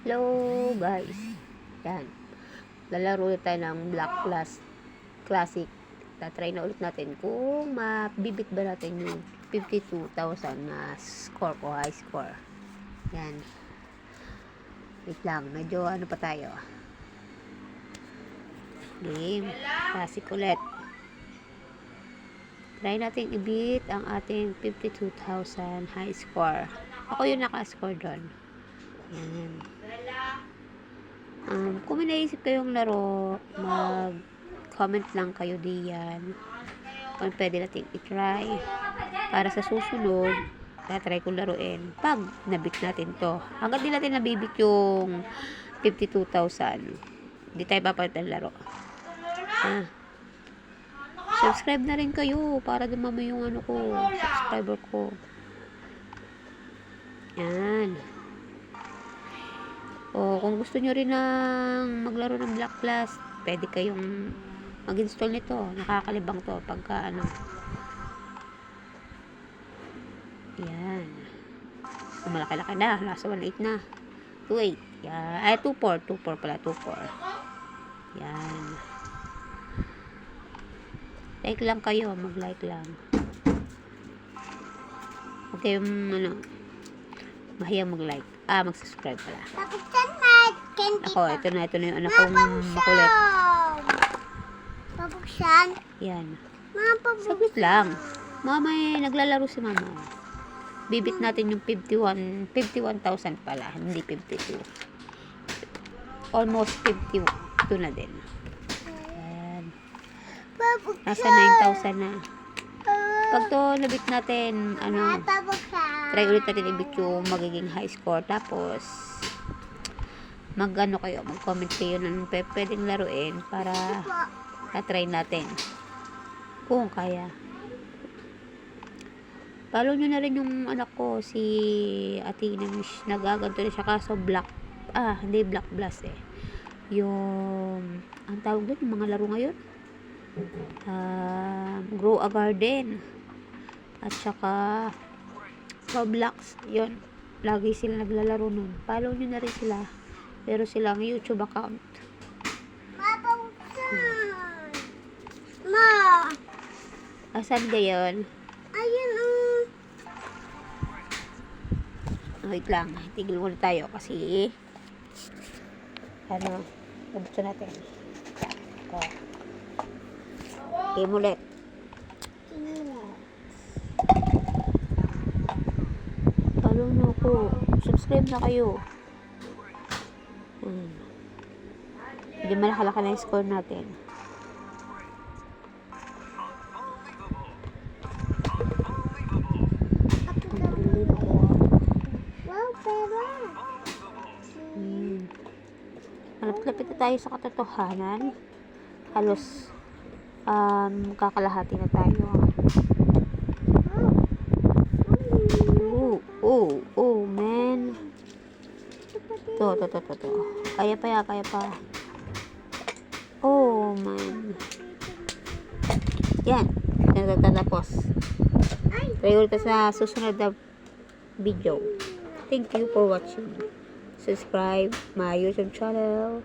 Hello guys. Yan. Lalaro ulit tayo ng Black Plus Classic. Tatry na ulit natin kung mabibit ba natin yung 52,000 na score ko, high score. Yan. Wait lang. Medyo ano pa tayo. Game. Classic ulit. Try natin i-beat ang ating 52,000 high score. Ako yung naka-score doon. Yan. Kung may naisip kayong laro, mag-comment lang kayo diyan. Kung pwede natin i-try. Para sa susunod, try kong laruin. Pag nabit natin to. Hanggang di natin nabibit yung 52,000. Hindi tayo papalit ng laro. Subscribe na rin kayo para dumami yung ano ko, subscriber ko. Yan. O kung gusto nyo rin ng maglaro ng Black Plus, pwede kayong mag-install nito. Nakakalibang to pagka ano. Yan. Malaki-laki na. Nasa 1.8 na. 2.8. Yan. Ay, 2.4. 2.4 pala. 2.4. Yan. Like lang kayo. Mag-like lang. Okay, ano. Mahiyang mag-like. Mag-subscribe pala. Ako, ito na yung anak kong makulit. Pabuksan? Yan. Mapabuksan. Saglit lang. Mamay, naglalaro si mama. Bibit natin yung 51,000 pala. Hindi 52. Almost 52 na din. Yan. Pabuksan. Nasa 9,000 na. Pag to nabit natin, ano, try ulit natin ibit yung magiging high score. Tapos, mag-ano kayo, mag-comment kayo ng pwedeng laruin para na-try natin. Kung kaya. Follow nyo na rin yung anak ko, si Ate Inamish. Nagaganto na siya kaso hindi Black Blast eh. Yung, ang tawag doon, yung mga laro ngayon. Grow a Garden. At saka Roblox, yun. Lagi sila naglalaro nun. Follow nyo na rin sila. Pero silang YouTube account. Mapabuksan. Ma. Asan gayon? Ayun Wait lang. Tigil muna tayo kasi ano, nabuksan natin. Game ulit. Follow nyo ako. Subscribe na kayo. Hindi malakalaki na yung score natin. Wow, pera. Malapit na tayo sa katotohanan. Halos kakalahati na tayo. Oh, man. To. Kaya pa. Oh, man. Yan. Tatapos. Try ulit sa susunod na video. Thank you for watching. Subscribe my YouTube channel.